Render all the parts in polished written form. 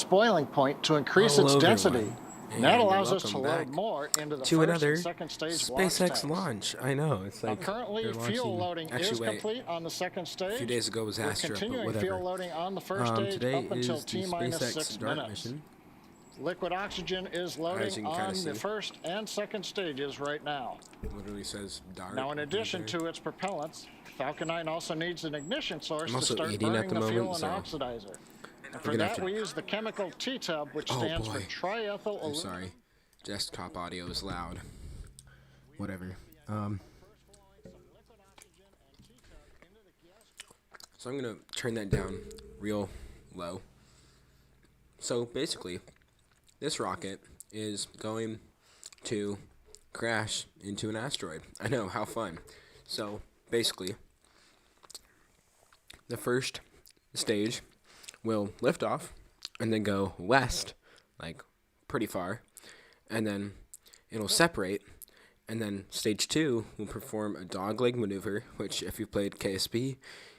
boiling point to increase its Hello density. everyone, That and allows us to welcome load back more into the to first and another second stage launch SpaceX tanks. launch. I know, it's Now, like currently, they're fuel launching. loading is Actually, wait, complete on the second a few stage, days ago was with Astra, but continuing whatever. fuel loading on the first stage Today up until is the T-minus SpaceX 6 DART minutes. mission. Liquid oxygen is As you loading can kinda on the see. first and second stages right now. Literally says DART. Now, in addition right there. to its propellants, Falcon 9 also needs an ignition source I'm to also start eating at burning the the fuel moment, and so oxidizer. And for gonna have that, to- we use the chemical T-tub, which Oh, stands for boy. triethyl I'm aluminum. sorry, desktop audio is loud. Whatever. So I'm gonna turn that down real low. So basically, this rocket is going to crash into an asteroid. I know, how fun. So basically, the first stage will lift off and then go west, like pretty far, and then it'll separate, and then stage 2 will perform a dogleg maneuver, which if you played KSP,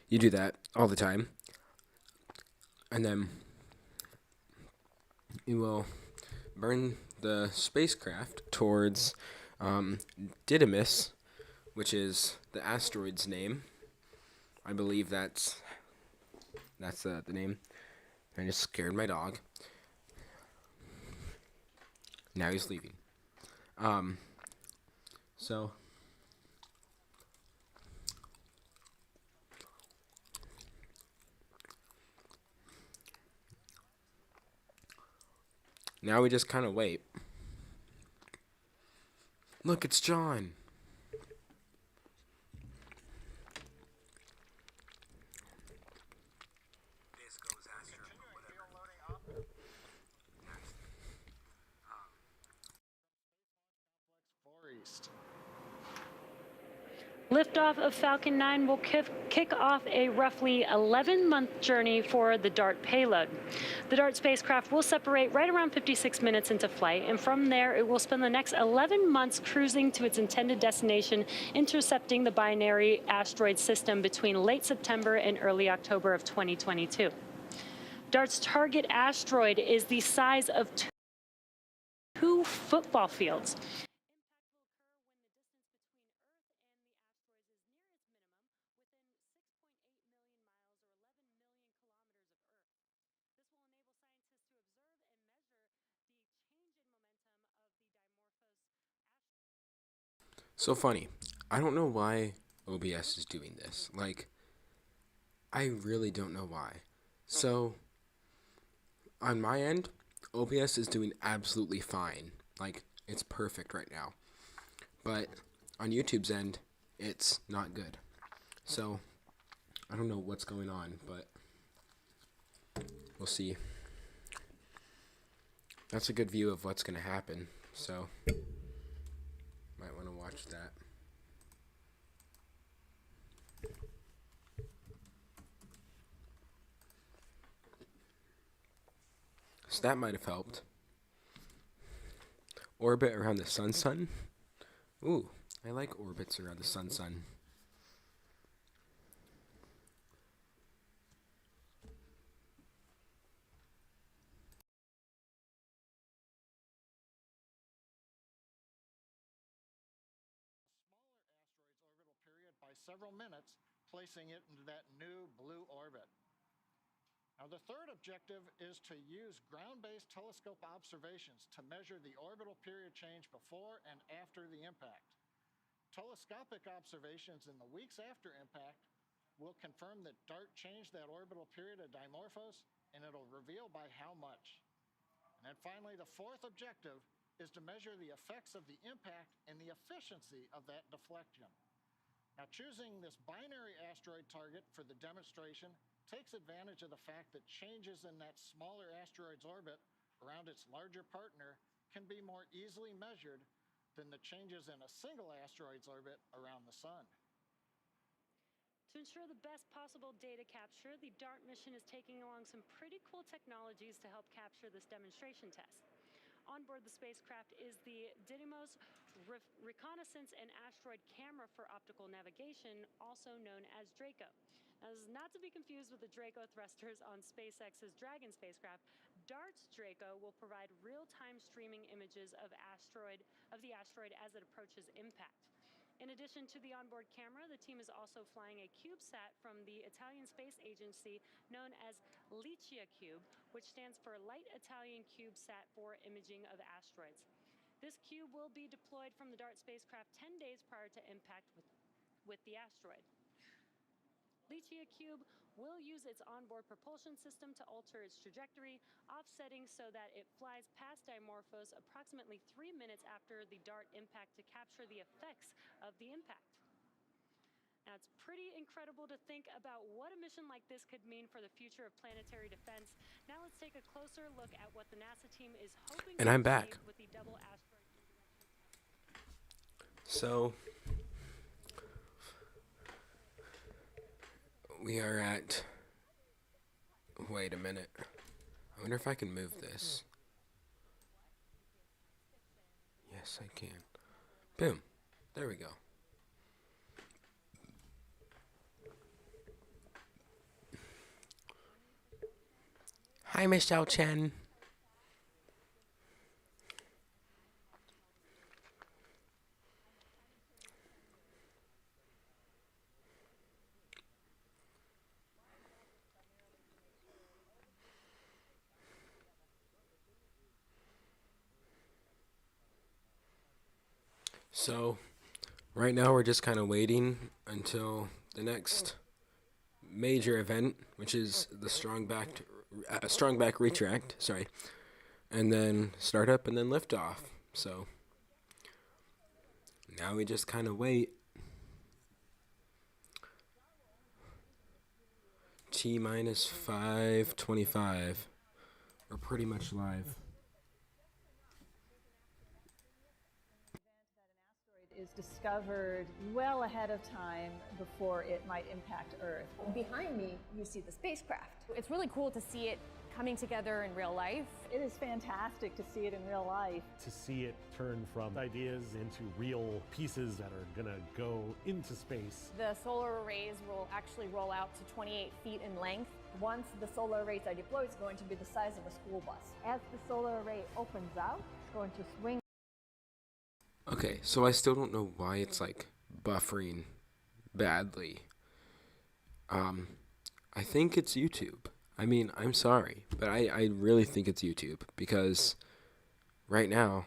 you do that all the time. And then you will burn the spacecraft towards Didymus, which is the asteroid's name. I believe that's the name. I just scared my dog. Now he's leaving. So now we just kind of wait. Look, it's John. Liftoff of Falcon 9 will kick off a roughly 11-month journey for the DART payload. The DART spacecraft will separate right around 56 minutes into flight, and from there it will spend the next 11 months cruising to its intended destination, intercepting the binary asteroid system between late September and early October of 2022. DART's target asteroid is the size of 2 football fields. So funny. I don't know why OBS is doing this. Like, I really don't know why. So, on my end, OBS is doing absolutely fine. Like, it's perfect right now. But on YouTube's end, it's not good. So, I don't know what's going on, but we'll see. That's a good view of what's going to happen. So, might want to watch that. So that might have helped. Orbit around the sun. Ooh, I like orbits around the sun. By several minutes, placing it into that new blue orbit. Now, the third objective is to use ground-based telescope observations to measure the orbital period change before and after the impact. Telescopic observations in the weeks after impact will confirm that DART changed that orbital period of Dimorphos, and it'll reveal by how much. And then finally, the fourth objective is to measure the effects of the impact and the efficiency of that deflection. Now, choosing this binary asteroid target for the demonstration takes advantage of the fact that changes in that smaller asteroid's orbit around its larger partner can be more easily measured than the changes in a single asteroid's orbit around the sun. To ensure the best possible data capture, the DART mission is taking along some pretty cool technologies to help capture this demonstration test. On board the spacecraft is the Didymos Reconnaissance and Asteroid Camera for Optical Navigation, also known as DRACO. Now, this is not to be confused with the Draco thrusters on SpaceX's Dragon spacecraft. DART's Draco will provide real-time streaming images of the asteroid as it approaches impact. In addition to the onboard camera, the team is also flying a CubeSat from the Italian space agency known as LICIACube, which stands for Light Italian CubeSat for Imaging of Asteroids. This cube will be deployed from the DART spacecraft 10 days prior to impact with the asteroid. LICIACube will use its onboard propulsion system to alter its trajectory, offsetting so that it flies past Dimorphos approximately 3 minutes after the DART impact to capture the effects of the impact. Now, it's pretty incredible to think about what a mission like this could mean for the future of planetary defense. Now let's take a closer look at what the NASA team is hoping And to I'm achieve back. with the double asteroid. So we are at, wait a minute, I wonder if I can move this. Yes, I can. Boom, there we go. Hi, Michelle Chen. So, right now we're just kind of waiting until the next major event, which is the strong back retract, and then start up and then lift off. So, now we just kind of wait. T minus 5:25. We're pretty much live. Is discovered well ahead of time before it might impact Earth. Behind me, you see the spacecraft. It's really cool to see it coming together in real life. It is fantastic to see it in real life. To see it turn from ideas into real pieces that are gonna go into space. The solar arrays will actually roll out to 28 feet in length. Once the solar arrays are deployed, it's going to be the size of a school bus. As the solar array opens out, it's going to swing. Okay, so I still don't know why it's like buffering badly. I think it's YouTube. I mean, I'm sorry, but I really think it's YouTube because right now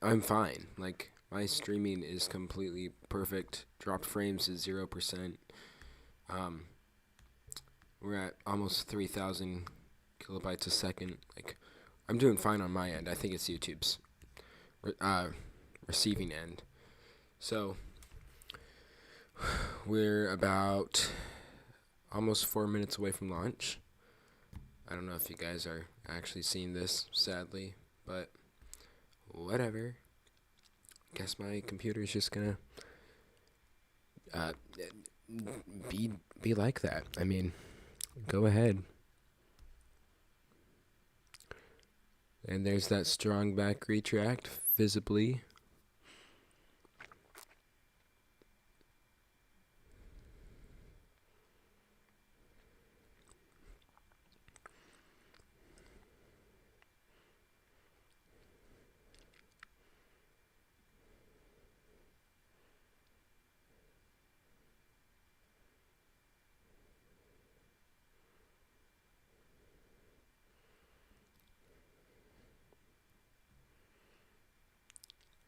I'm fine. Like, my streaming is completely perfect. Dropped frames is 0%. We're at almost 3,000 kilobytes a second. Like, I'm doing fine on my end. I think it's YouTube's receiving end. So we're about almost 4 minutes away from launch. I don't know if you guys are actually seeing this, sadly, but whatever. Guess my computer is just gonna be like that. I mean, go ahead. And there's that strong back retract visibly.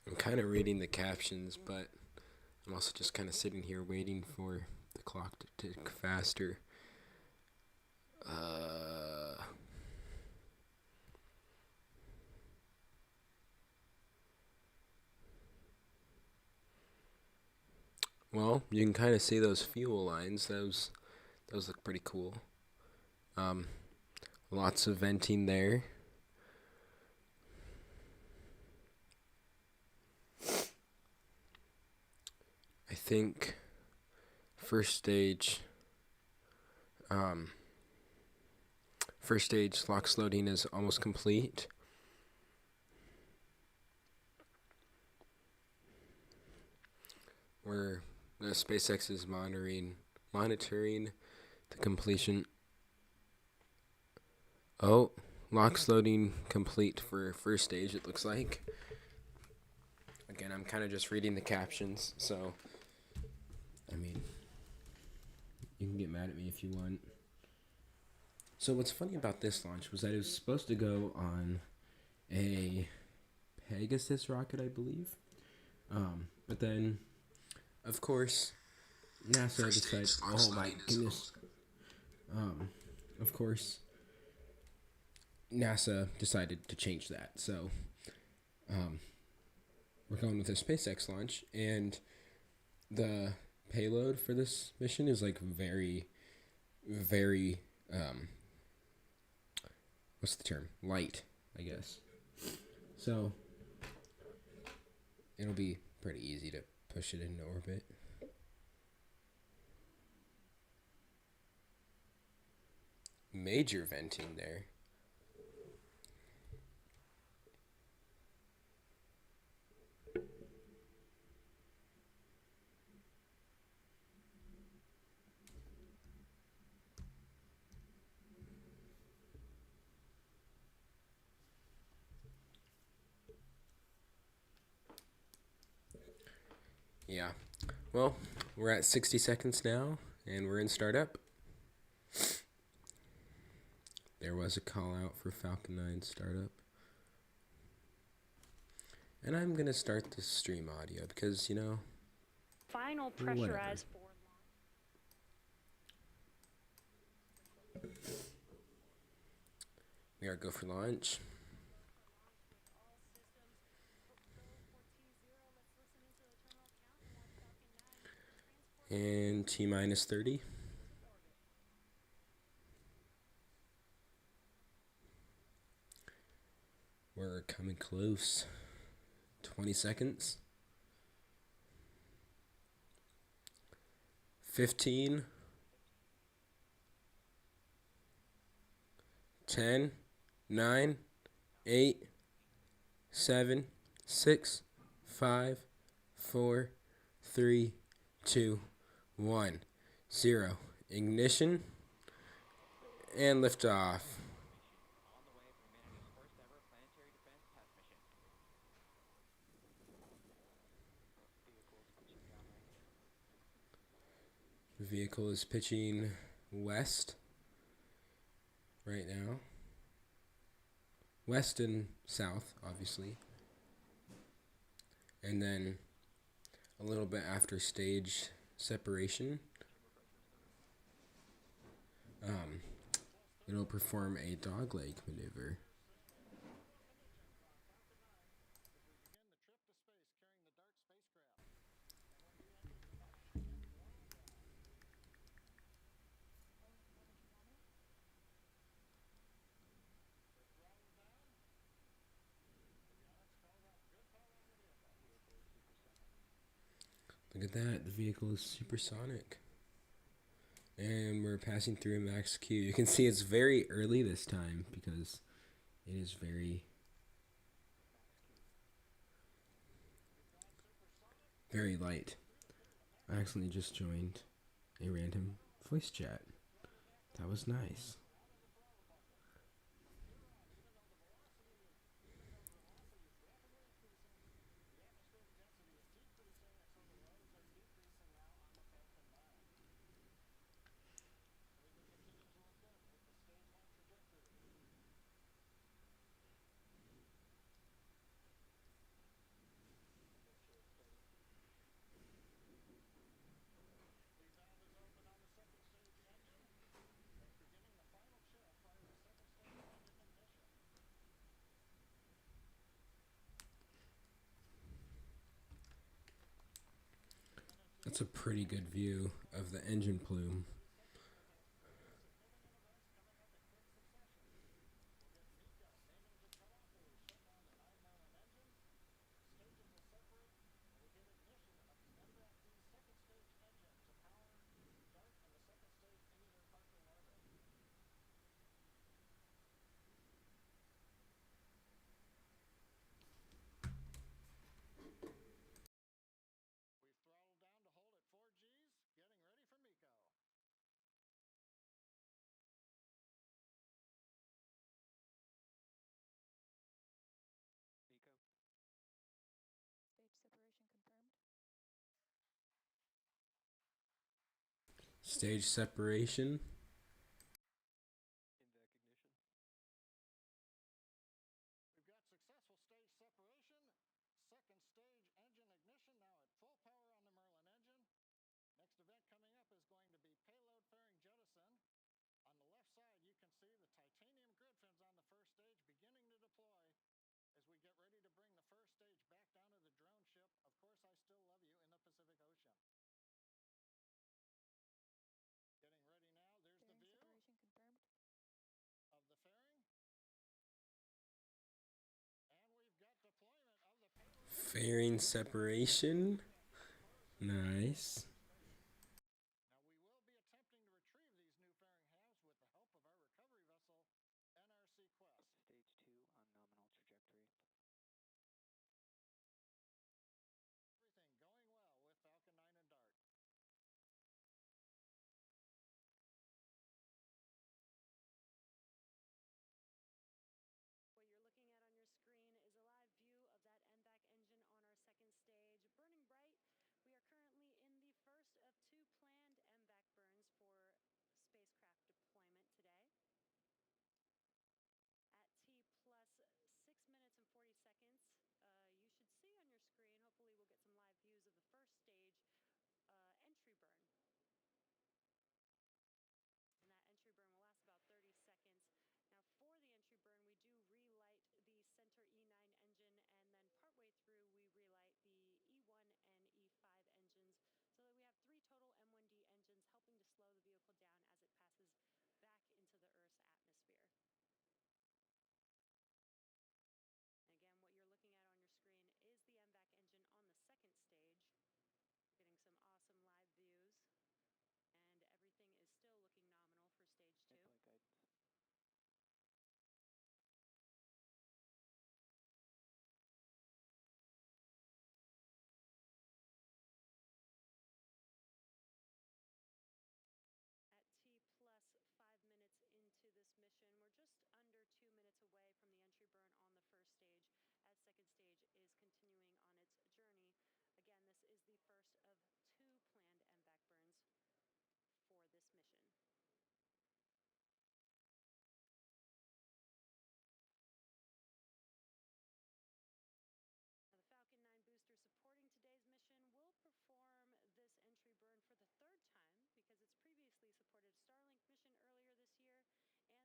I'm kind of reading the captions, but I'm also just kind of sitting here waiting for the clock to tick faster. Well, you can kind of see those fuel lines. Those look pretty cool. Lots of venting there. I think first stage LOX loading is almost complete. Where the SpaceX is monitoring the completion. Oh, LOX loading complete for first stage, it looks like. Again, I'm kind of just reading the captions, so, I mean, you can get mad at me if you want. So what's funny about this launch was that it was supposed to go on a Pegasus rocket, I believe. But then, of course, NASA decided, oh my goodness. Of course, NASA decided to change that. So, we're going with a SpaceX launch, and the payload for this mission is like very, very, what's the term? Light, I guess. So, it'll be pretty easy to push it into orbit. Major venting there. Yeah. Well, we're at 60 seconds now, and we're in startup. There was a call out for Falcon 9 startup. And I'm going to start the stream audio because, you know, Final pressurized for we are go for launch. And T-minus 30. We're coming close. 20 seconds. 15. 10. 9. 8. 7. 6. 5. 4. 3. 2. 1. 0. Ignition. And liftoff. The vehicle is pitching west right now. West and south, obviously. And then a little bit after stage separation, it'll perform a dogleg maneuver. Look at that, the vehicle is supersonic. And we're passing through max Q. You can see it's very early this time because it is very, very light. I accidentally just joined a random voice chat. That was nice. That's a pretty good view of the engine plume. Stage separation. We've got successful stage separation. Second stage engine ignition now at full power on the Merlin engine. Next event coming up is going to be payload fairing jettison. On the left side, you can see the titanium grid fins on the first stage beginning to deploy as we get ready to bring the first stage back down to the drone ship, Of Course I Still Love You, in the Pacific Ocean. Getting ready now. There's the view Separation confirmed. of the fairing. And we've got deployment of the payload. Fairing separation. Nice. Now we will be attempting to retrieve these new fairing halves with the help of our recovery vessel, NRC Quest. Stage 2 on nominal trajectory. Everything going well with Falcon 9 and DART. What you're looking at on your screen is a live view of that MVAC engine on our second stage, burning bright. We are currently in the first of 2 planned MVAC burns for spacecraft deployment today. At T plus 6 minutes and 40 seconds, you should see on your screen, hopefully we'll get some live views of the first stage entry burn. And that entry burn will last about 30 seconds. Now for the entry burn, we do relight the center E9 engine, and then partway through we relight the E1 and E5 engines, so that we have 3 total M1D engines helping to slow the vehicle down as it passes back into the Earth's atmosphere. And again, what you're looking at on your screen is the MVAC engine on the second stage. We're getting some awesome live views, and everything is still looking nominal for stage 2. Deploy guidance. At T plus 5 minutes into this mission, we're just under 2 minutes away from the entry burn on the first stage, as second stage is continuing on its journey. Again, this is the first of 2 planned MVAC burns for this mission. Now, the Falcon 9 booster supporting today's mission will perform this entry burn for the 3rd time, because it's previously supported a Starlink mission earlier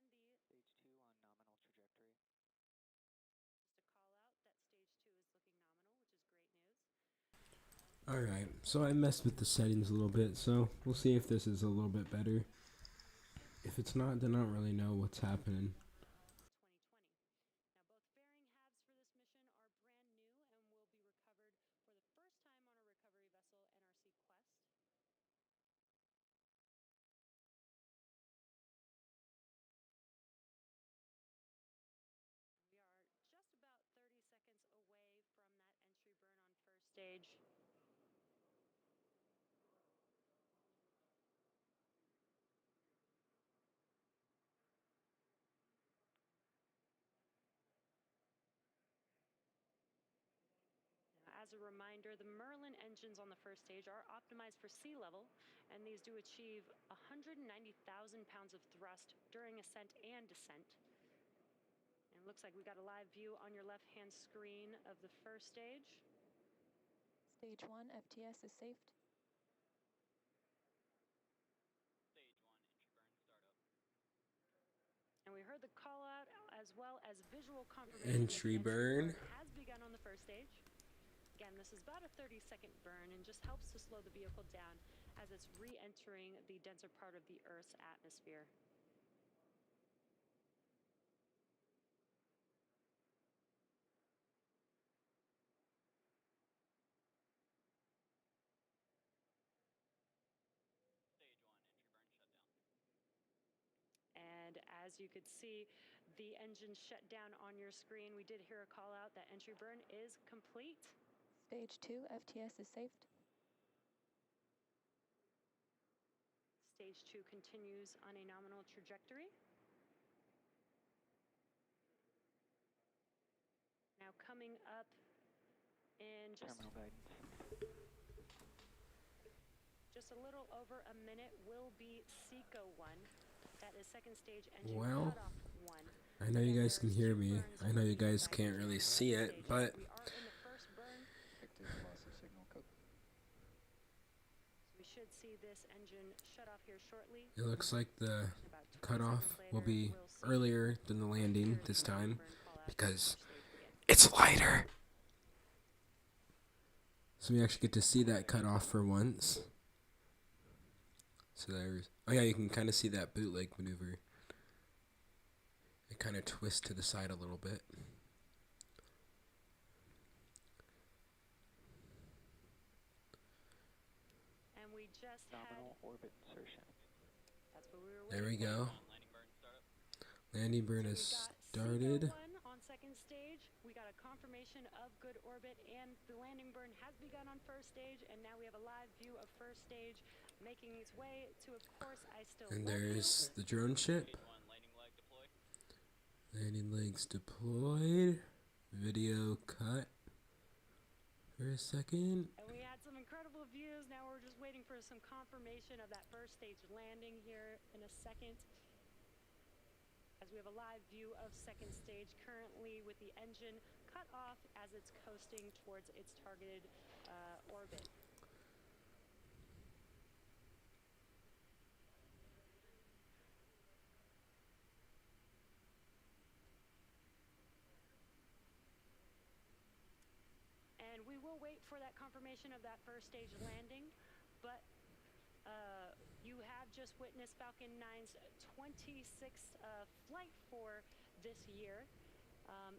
this year, and the Stage 2 on nominal trajectory. just a call out that stage 2 is looking nominal, which is great news. Alright, so I messed with the settings a little bit, so we'll see if this is a little bit better. If it's not, then I don't really know what's happening. 2020. Now, both fairing halves for this mission are brand new and will be recovered for the first time on our recovery vessel, NRC Quest. We are just about 30 seconds away from that entry burn on first stage. As a reminder, the Merlin engines on the first stage are optimized for sea level, and these do achieve 190,000 pounds of thrust during ascent and descent. And it looks like we got a live view on your left-hand screen of the first stage. Stage 1 FTS is saved. Stage 1 entry burn startup. And we heard the call out as well as visual confirmation that the Entry burn. has begun on the first stage. Again, this is about a 30-second burn and just helps to slow the vehicle down as it's re-entering the denser part of the Earth's atmosphere. Stage 1 entry burn shutdown. And as you could see, the engine shut down on your screen. We did hear a call out that entry burn is complete. Stage 2 FTS is saved. Stage 2 continues on a nominal trajectory. Now coming up in just Terminal guidance. just a little over a minute will be SECO 1. That is second stage engine Well, cutoff 1. I know you Again, guys can there's hear 2 me. burns I know you remaining guys by can't engine really on see second it, stage. but We are in the first burn. Victor, loss of signal code. We should see this engine shut off here shortly. it looks like the About 20 cutoff seconds will later, be we'll see earlier than the landing here's this the landing time burn call out because for stage begin. it's lighter. So we actually get to see that cutoff for once. So there's, oh yeah, you can kind of see that bootleg maneuver. It kind of twists to the side a little bit. And we just Nominal had, orbit insertion. that's what we were There we waiting for. go. Landing burn startup. Landing burn So has we got started. SECO 1 on second stage. We got a confirmation of good orbit, and the landing burn has begun on first stage. And now we have a live view of first stage making its way to, of course, I Still And Love You. there's the drone ship. Stage 1 landing leg deployed. Landing legs deployed. Video cut for a second. And we had some incredible views. Now we're just waiting for some confirmation of that first stage landing here in a second. As we have a live view of second stage currently with the engine cut off as it's coasting towards its targeted orbit. And we will wait for that confirmation of that first stage landing, but you have just witnessed Falcon 9's 26th flight for this year,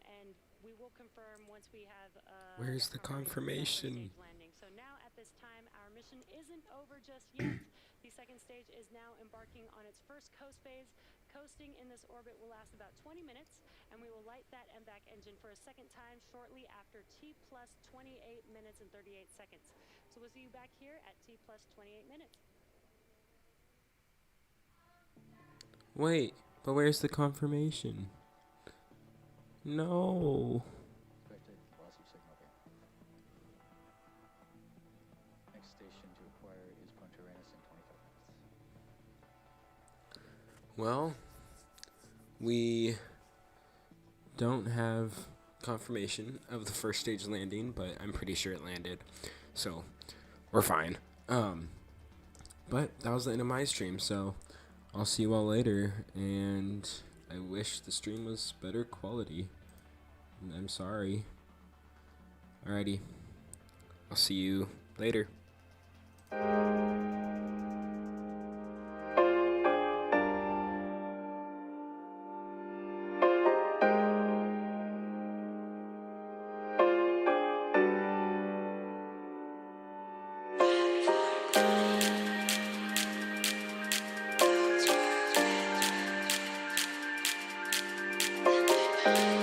and we will confirm once we have Where's that the confirmation confirmation? of that first stage landing. So now at this time, our mission isn't over just yet. The second stage is now embarking on its first coast phase. Coasting in this orbit will last about 20 minutes, and we will light that MVAC engine for a second time shortly after T plus 28 minutes and 38 seconds. So we'll see you back here at T plus 28 minutes. Wait, but where's the confirmation? No. Expected loss of signal gain. Next station to acquire is Punta Arenas in 25 minutes. Well, we don't have confirmation of the first stage landing, but I'm pretty sure it landed, so we're fine. But that was the end of my stream, so I'll see you all later, and I wish the stream was better quality. I'm sorry. Alrighty, I'll see you later. Bye.